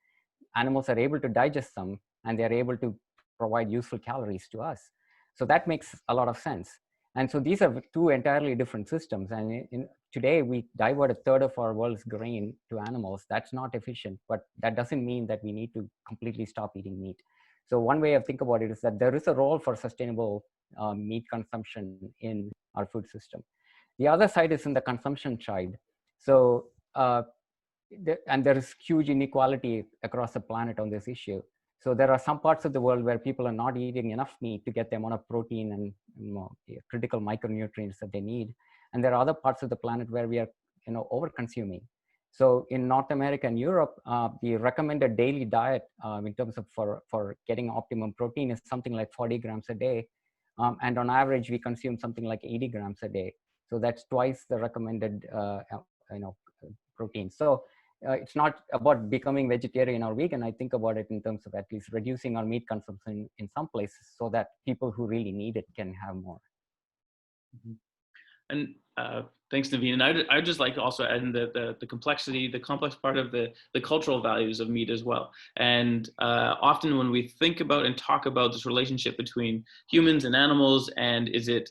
Animals are able to digest them, and they're able to provide useful calories to us. So that makes a lot of sense. And so these are two entirely different systems. And today we divert a third of our world's grain to animals. That's not efficient, but that doesn't mean that we need to completely stop eating meat. So one way of thinking about it is that there is a role for sustainable meat consumption in our food system. The other side is in the consumption side. So, and there is huge inequality across the planet on this issue. So there are some parts of the world where people are not eating enough meat to get the amount of protein and critical micronutrients that they need. And there are other parts of the planet where we are, over consuming. So in North America and Europe, the recommended daily diet in terms of for getting optimum protein is something like 40 grams a day. And on average, we consume something like 80 grams a day. So that's twice the recommended protein. So it's not about becoming vegetarian or vegan. I think about it in terms of at least reducing our meat consumption in some places so that people who really need it can have more. Mm-hmm. And thanks, Navin. And I'd just like to also add in the complexity, the complex part of the cultural values of meat as well. And often when we think about and talk about this relationship between humans and animals, and is it,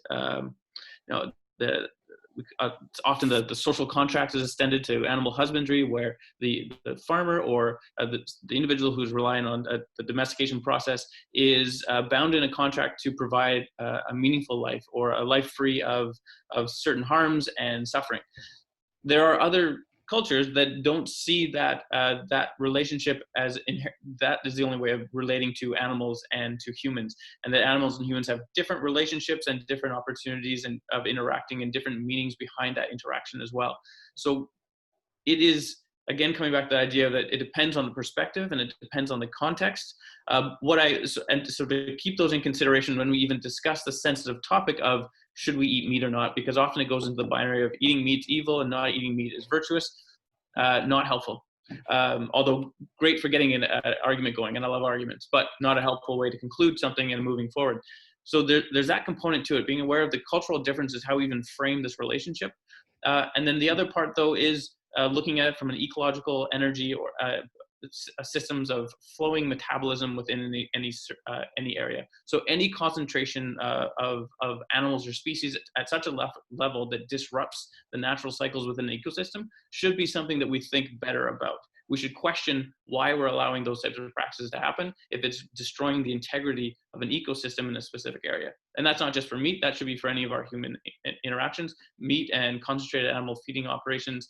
it's often the social contract is extended to animal husbandry, where the farmer or the individual who's relying on the domestication process is bound in a contract to provide a meaningful life, or a life free of certain harms and suffering. There are other cultures that don't see that that relationship as that is the only way of relating to animals and to humans, and that animals and humans have different relationships and different opportunities and of interacting, and different meanings behind that interaction as well. So it is, again, coming back to the idea that it depends on the perspective and it depends on the context. So to keep those in consideration when we even discuss the sensitive topic of should we eat meat or not, because often it goes into the binary of eating meat's evil and not eating meat is virtuous, not helpful. Although great for getting an argument going, and I love arguments, but not a helpful way to conclude something and moving forward. So there's that component to it, being aware of the cultural differences, how we even frame this relationship. And then the other part, though, is looking at it from an ecological, energy, or systems of flowing metabolism within any area. So any concentration of animals or species at such a level that disrupts the natural cycles within an ecosystem should be something that we think better about. We should question why we're allowing those types of practices to happen if it's destroying the integrity of an ecosystem in a specific area. And that's not just for meat, that should be for any of our human interactions. Meat and concentrated animal feeding operations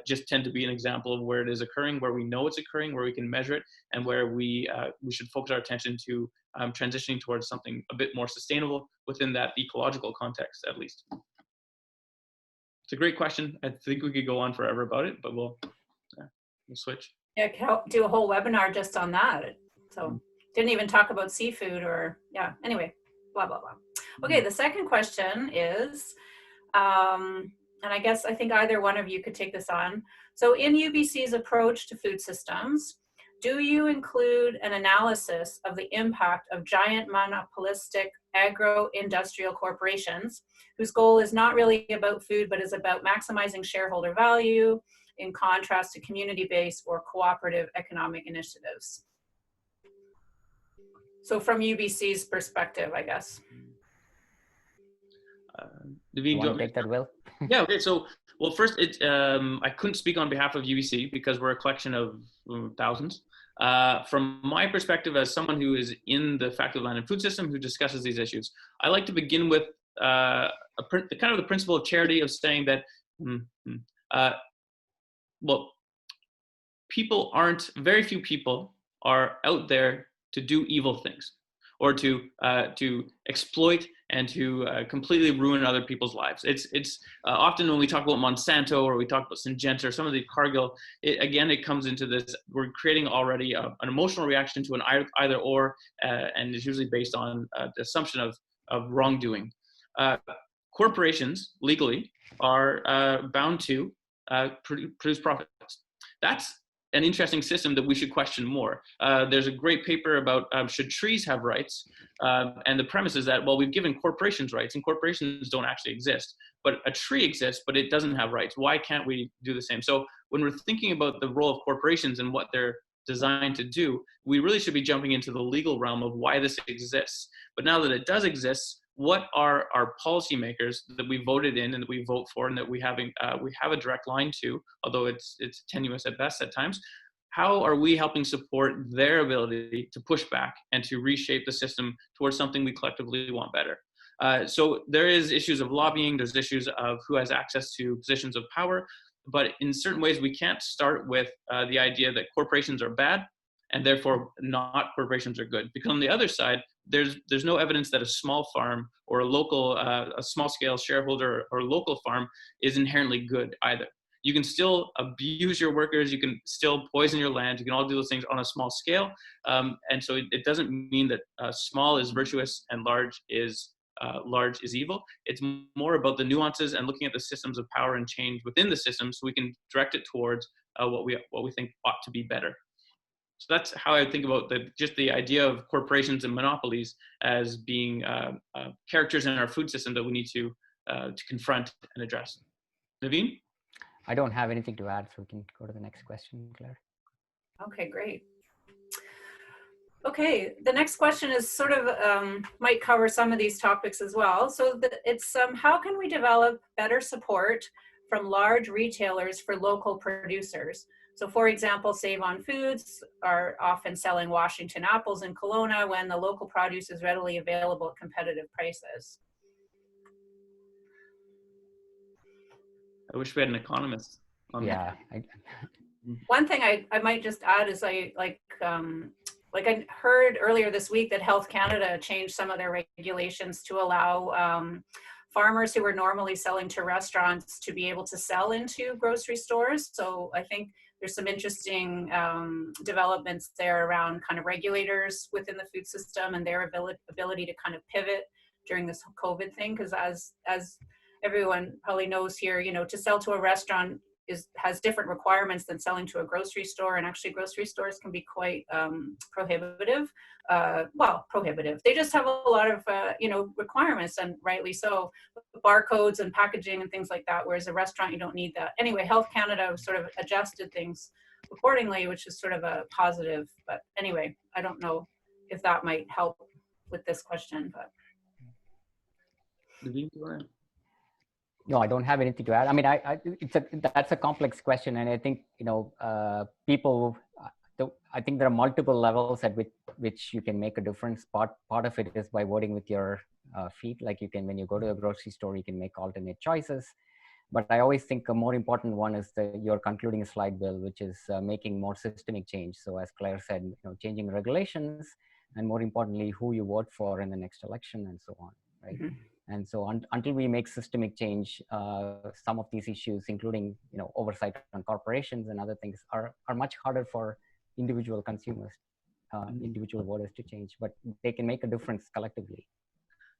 just tend to be an example of where it is occurring, where we know it's occurring, where we can measure it, and where we should focus our attention to transitioning towards something a bit more sustainable within that ecological context, at least. It's a great question. I think we could go on forever about it, but we'll switch. Yeah, do a whole webinar just on that. So didn't even talk about seafood or, yeah, anyway, blah, blah, blah. Okay, the second question is, and I think either one of you could take this on. So in UBC's approach to food systems, do you include an analysis of the impact of giant monopolistic agro-industrial corporations whose goal is not really about food, but is about maximizing shareholder value, in contrast to community-based or cooperative economic initiatives? So from UBC's perspective, I guess. Navin, you want to take that, Will? Yeah, okay. So, well, first, I couldn't speak on behalf of UBC because we're a collection of thousands. From my perspective as someone who is in the Faculty of Land and Food System who discusses these issues, I like to begin with kind of the principle of charity, of saying that well, very few people are out there to do evil things, or to exploit and to completely ruin other people's lives. It's often when we talk about Monsanto or we talk about Syngenta or some of the Cargill, it comes into this, we're creating already an emotional reaction to an either or, and it's usually based on the assumption of wrongdoing. Corporations legally are bound to produce profits. That's an interesting system that we should question more. There's a great paper about should trees have rights? And the premise is that, well, we've given corporations rights, and corporations don't actually exist. But a tree exists, but it doesn't have rights. Why can't we do the same? So when we're thinking about the role of corporations and what they're designed to do, we really should be jumping into the legal realm of why this exists. But now that it does exist, what are our policymakers that we voted in and that we vote for and that we have a direct line to, although it's tenuous at best at times, how are we helping support their ability to push back and to reshape the system towards something we collectively want better? So there is issues of lobbying, there's issues of who has access to positions of power, but in certain ways we can't start with the idea that corporations are bad and therefore not corporations are good. Because on the other side, there's no evidence that a small farm or a local, a small scale shareholder or local farm is inherently good either. You can still abuse your workers, you can still poison your land, you can all do those things on a small scale. And so it doesn't mean that small is virtuous and large is evil. It's more about the nuances and looking at the systems of power and change within the system, so we can direct it towards what we think ought to be better. So that's how I think about just the idea of corporations and monopolies as being characters in our food system that we need to confront and address. Navin? I don't have anything to add, so we can go to the next question, Claire. Okay, great. Okay, the next question is sort of might cover some of these topics as well. So it's how can we develop better support from large retailers for local producers? So for example, Save on Foods are often selling Washington apples in Kelowna when the local produce is readily available at competitive prices. I wish we had an economist on Yeah. One thing I might just add is I heard earlier this week that Health Canada changed some of their regulations to allow farmers who were normally selling to restaurants to be able to sell into grocery stores. So I think there's some interesting developments there around kind of regulators within the food system and their ability to kind of pivot during this COVID thing. Because as everyone probably knows here, you know, to sell to a restaurant has different requirements than selling to a grocery store, and actually grocery stores can be quite prohibitive. Prohibitive. They just have a lot of requirements, and rightly so, barcodes and packaging and things like that. Whereas a restaurant, you don't need that. Anyway, Health Canada sort of adjusted things accordingly, which is sort of a positive. But anyway, I don't know if that might help with this question. But no, I don't have anything to add. I mean, that's a complex question, and I think people. I think there are multiple levels at which you can make a difference. Part of it is by voting with your feet. Like you can, when you go to a grocery store, you can make alternate choices. But I always think a more important one is your concluding slide, Bill, which is making more systemic change. So as Claire said, changing regulations, and more importantly, who you vote for in the next election, and so on, right? Mm-hmm. And so until we make systemic change, some of these issues, including oversight on corporations and other things, are much harder for individual consumers, individual voters to change, but they can make a difference collectively.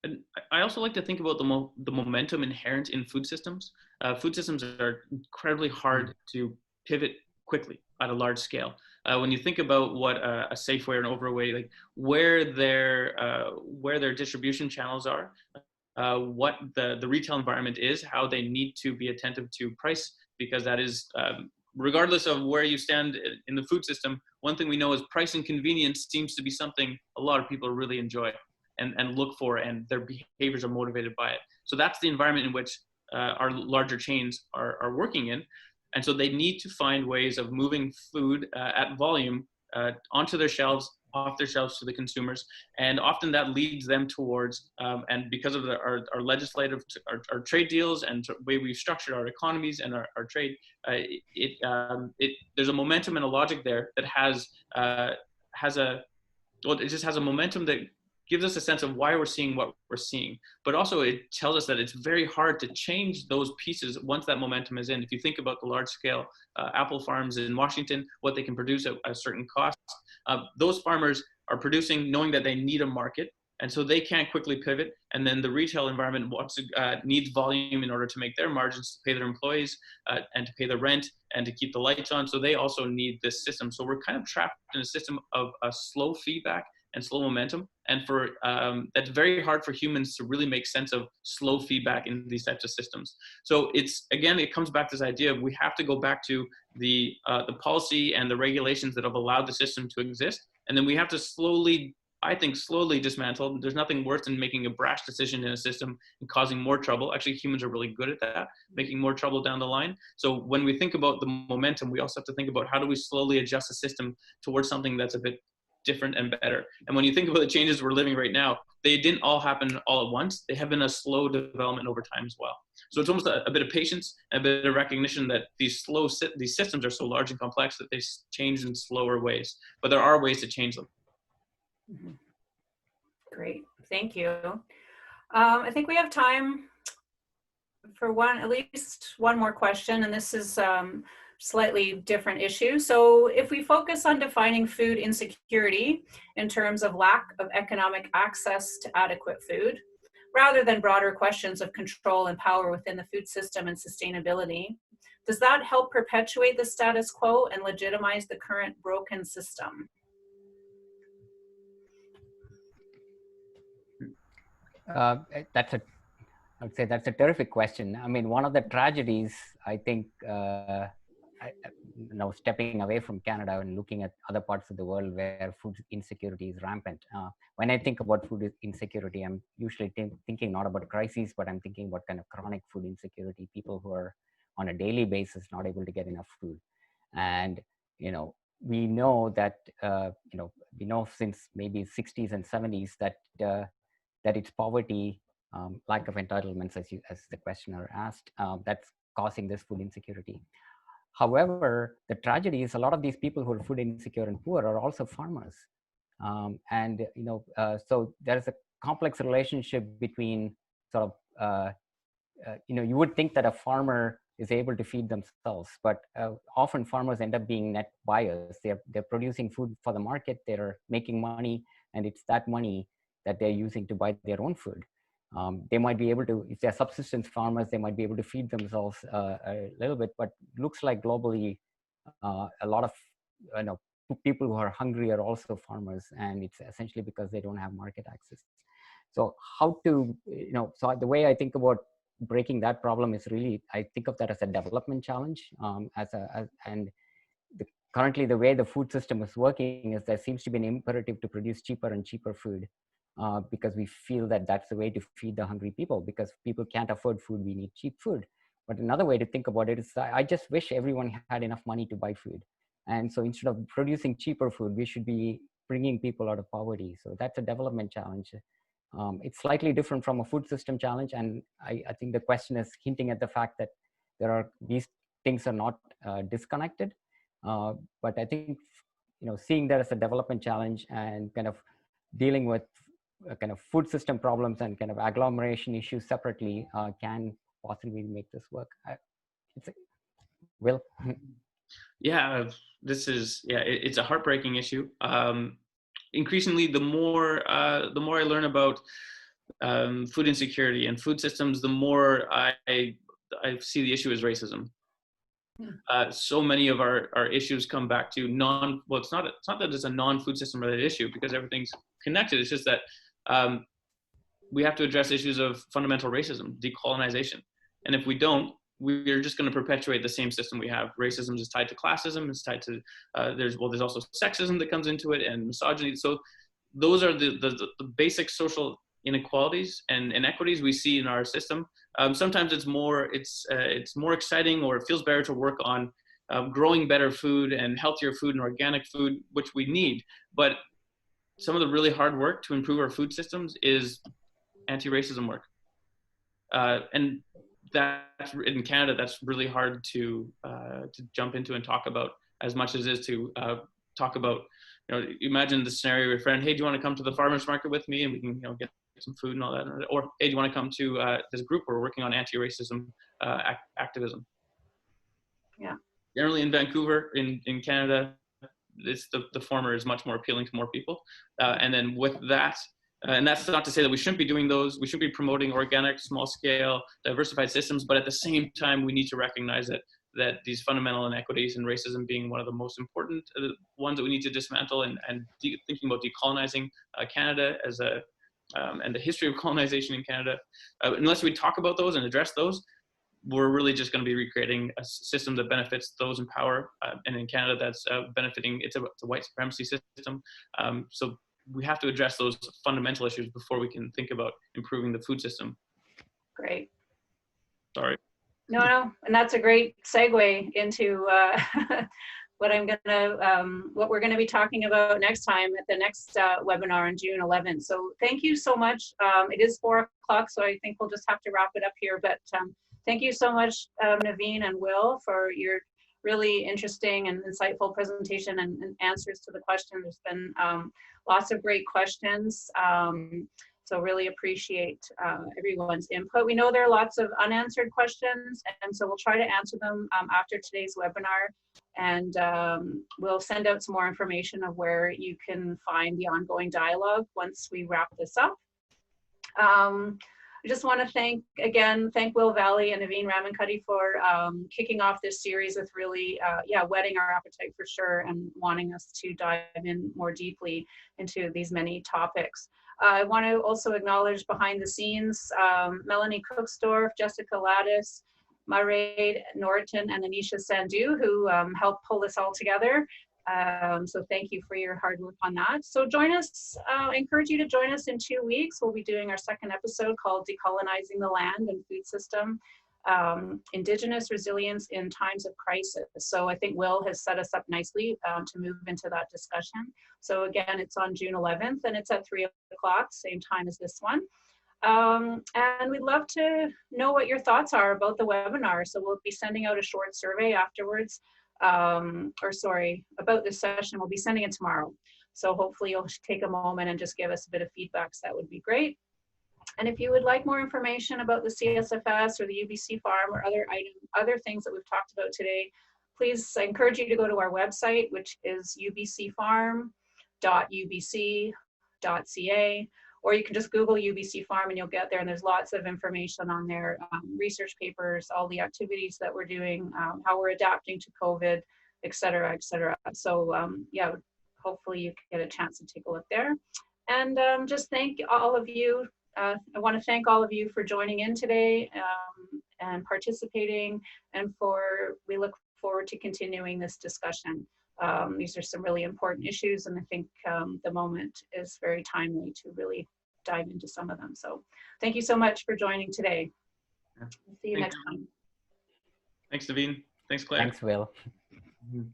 And I also like to think about the momentum inherent in food systems. Food systems are incredibly hard to pivot quickly at a large scale. When you think about what a Safeway or an Overway, like where their distribution channels are, what the retail environment is, how they need to be attentive to price, because that is, regardless of where you stand in the food system, one thing we know is price and convenience seems to be something a lot of people really enjoy and look for, and their behaviors are motivated by it. So that's the environment in which our larger chains are working in. And so they need to find ways of moving food at volume onto their shelves, off their shelves to the consumers. And often that leads them towards, and because of our legislative, our trade deals and the way we've structured our economies and our trade, there's a momentum and a logic there that it just has a momentum that gives us a sense of why we're seeing what we're seeing. But also it tells us that it's very hard to change those pieces once that momentum is in. If you think about the large scale apple farms in Washington, what they can produce at a certain cost, those farmers are producing knowing that they need a market. And so they can't quickly pivot. And then the retail environment needs volume in order to make their margins, to pay their employees and to pay the rent and to keep the lights on. So they also need this system. So we're kind of trapped in a system of a slow feedback and slow momentum. And that's very hard for humans to really make sense of slow feedback in these types of systems. So it comes back to this idea of we have to go back to the policy and the regulations that have allowed the system to exist. And then we have to slowly dismantle. There's nothing worse than making a brash decision in a system and causing more trouble. Actually, humans are really good at that, making more trouble down the line. So when we think about the momentum, we also have to think about how do we slowly adjust the system towards something that's a bit different and better. And when you think about the changes we're living right now, they didn't all happen all at once. They have been a slow development over time as well. So it's almost a bit of patience and a bit of recognition that these systems are so large and complex that they change in slower ways, but there are ways to change them. Mhm. Great, thank you. I think we have time for at least one more question, and this is slightly different issue. So if we focus on defining food insecurity in terms of lack of economic access to adequate food, rather than broader questions of control and power within the food system and sustainability, does that help perpetuate the status quo and legitimize the current broken system? I would say that's a terrific question. I mean, one of the tragedies, I think, stepping away from Canada and looking at other parts of the world where food insecurity is rampant. When I think about food insecurity, I'm usually thinking not about crises, but I'm thinking about kind of chronic food insecurity, people who are on a daily basis not able to get enough food. And, we know that, we know since maybe 60s and 70s that it's poverty, lack of entitlements, as the questioner asked, that's causing this food insecurity. However, the tragedy is a lot of these people who are food insecure and poor are also farmers. So there's a complex relationship between sort of, you would think that a farmer is able to feed themselves, but often farmers end up being net buyers. They're producing food for the market, they're making money, and it's that money that they're using to buy their own food. They might be able to, if they're subsistence farmers, they might be able to feed themselves a little bit, but looks like globally, a lot of people who are hungry are also farmers, and it's essentially because they don't have market access. So how to, so the way I think about breaking that problem is really, I think of that as a development challenge. Currently the way the food system is working is there seems to be an imperative to produce cheaper and cheaper food. Because we feel that that's the way to feed the hungry people, because people can't afford food, we need cheap food. But another way to think about it is I just wish everyone had enough money to buy food. And so instead of producing cheaper food, we should be bringing people out of poverty. So that's a development challenge. It's slightly different from a food system challenge. And I think the question is hinting at the fact that these things are not disconnected. But I think, seeing that as a development challenge and kind of dealing with kind of food system problems and kind of agglomeration issues separately can possibly make this work. Will? Yeah, it's a heartbreaking issue. Increasingly, the more I learn about food insecurity and food systems, the more I see the issue as racism. So many of our issues come back to it's not that it's a non-food system related issue, because everything's connected. It's just that we have to address issues of fundamental racism, decolonization. And if we don't, we're just going to perpetuate the same system we have. Racism is tied to classism. It's tied to, there's also sexism that comes into it, and misogyny. So those are the basic social inequalities and inequities we see in our system. Sometimes it's more exciting, or it feels better to work on growing better food and healthier food and organic food, which we need. But some of the really hard work to improve our food systems is anti-racism work. And that's in Canada, that's really hard to jump into and talk about as much as it is to talk about, imagine the scenario of your friend, hey, do you want to come to the farmer's market with me and we can, get some food and all that? Or, hey, do you want to come to this group where we're working on anti-racism activism? Yeah. Generally in Vancouver, in Canada, it's the former is much more appealing to more people. And then with that, and that's not to say that we shouldn't be doing those. We shouldn't be promoting organic, small scale, diversified systems. But at the same time, we need to recognize that these fundamental inequities and racism being one of the most important ones that we need to dismantle, and thinking about decolonizing Canada and the history of colonization in Canada. Unless we talk about those and address those, we're really just going to be recreating a system that benefits those in power. And in Canada, that's benefiting, it's a white supremacy system. So we have to address those fundamental issues before we can think about improving the food system. Great. Sorry. No, and that's a great segue into what we're gonna be talking about next time at the next webinar on June 11th. So thank you so much. It is 4 o'clock, so I think we'll just have to wrap it up here. But thank you so much, Navin and Will, for your really interesting and insightful presentation and answers to the question. There's been lots of great questions. So really appreciate everyone's input. We know there are lots of unanswered questions, and so we'll try to answer them after today's webinar. And we'll send out some more information of where you can find the ongoing dialogue once we wrap this up. I just want to thank Will Valley and Navin Ramankutty for kicking off this series with really, whetting our appetite for sure and wanting us to dive in more deeply into these many topics. I want to also acknowledge behind the scenes, Melanie Cooksdorf, Jessica Lattis, Mairead Norton, and Anisha Sandhu, who helped pull this all together. So thank you for your hard work on that. So join us, I encourage you to join us in 2 weeks. We'll be doing our second episode called Decolonizing the Land and Food System, Indigenous Resilience in Times of Crisis. So I think Will has set us up nicely to move into that discussion. So again, it's on June 11th and it's at 3 o'clock, same time as this one. And we'd love to know what your thoughts are about the webinar. So we'll be sending out a short survey afterwards. About this session. We'll be sending it tomorrow. So hopefully you'll take a moment and just give us a bit of feedback. So that would be great. And if you would like more information about the CSFS or the UBC farm or other things that we've talked about today, please, I encourage you to go to our website, which is ubcfarm.ubc.ca. Or you can just Google UBC Farm and you'll get there, and there's lots of information on there, research papers, all the activities that we're doing, how we're adapting to COVID, et cetera, et cetera. So hopefully you can get a chance to take a look there. And just thank all of you. I want to thank all of you for joining in today and participating, and we look forward to continuing this discussion. These are some really important issues, and I think the moment is very timely to really dive into some of them. So thank you so much for joining today. We'll see you next time. Thanks, Navin. Thanks, Claire. Thanks, Will. Mm-hmm.